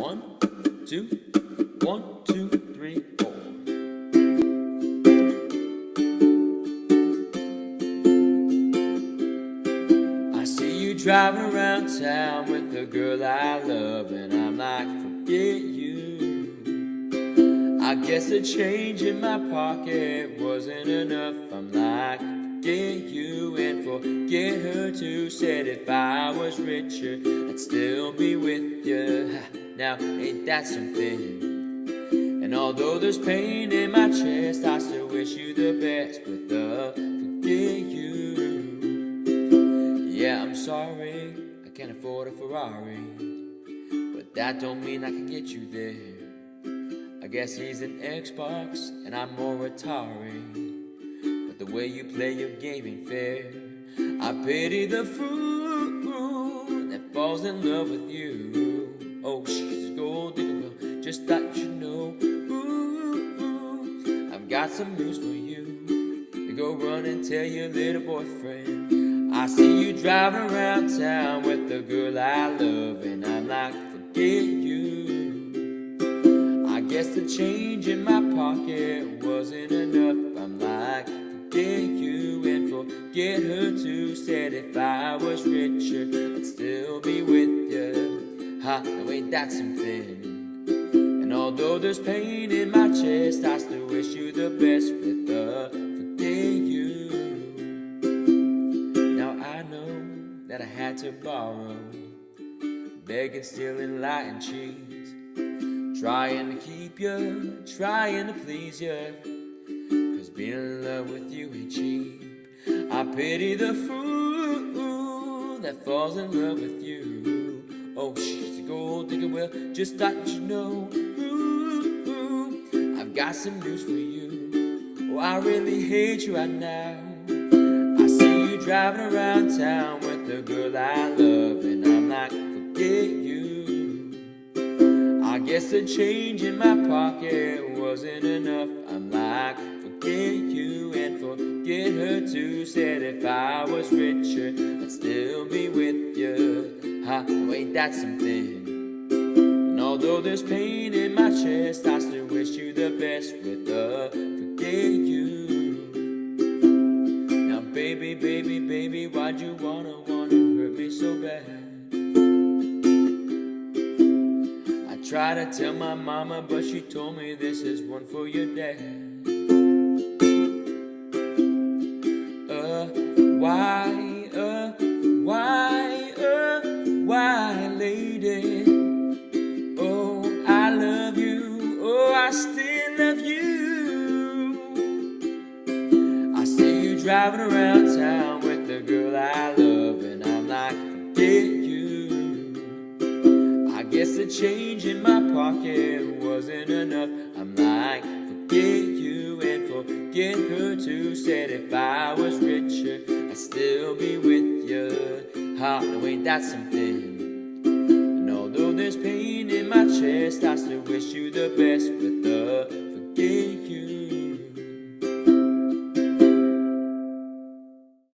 1, 2, 1, 2, 3, 4. I see you driving around town with the girl I love, and I'm like, forget you. I guess the change in my pocket wasn't enough. I'm like, forget you and forget her too. Said if I was richer, I'd still be with you. Now, ain't that something? And although there's pain in my chest, I still wish you the best with the forget you. Yeah, I'm sorry, I can't afford a Ferrari, but that don't mean I can get you there. I guess he's an Xbox and I'm more Atari, but the way you play your game ain't fair. I pity the fool that falls in love with you. Oh, she's a gold digger, well, just thought you should know. Ooh, I've got some news for you. You go run and tell your little boyfriend. I see you driving around town with the girl I love, and I'm like, forget you. I guess the change in my pocket wasn't enough. I'm like, forget you and forget her too. Said if I was richer, I'd still be with you. Ha, now ain't that something? And although there's pain in my chest, I still wish you the best with the forget you. Now I know that I had to borrow, begging, stealing, lying, cheat, trying to keep you, trying to please you, 'cause being in love with you ain't cheap. I pity the fool that falls in love with you. Oh, she's a gold digger, well, just thought you know. Ooh, I've got some news for you. Oh, I really hate you right now. I see you driving around town with the girl I love, and I'm like, forget you. I guess the change in my pocket wasn't enough. I'm like, forget you and forget her too. Said if I was richer, I'd still be with you. Ha, oh, ain't that something? And although there's pain in my chest, I still wish you the best with the forget you. Now baby, baby, baby, why'd you wanna hurt me so bad? I tried to tell my mama, but she told me this is one for your dad. Why, lady? Oh, I love you, oh, I still love you. I see you driving around town with the girl I love, and I'm like, forget you. I guess the change in my pocket wasn't enough. I'm like, forget you and forget her too. Said if I was richer, I'd still be with you. Ha, no, ain't that something? And although there's pain in my chest, I still wish you the best with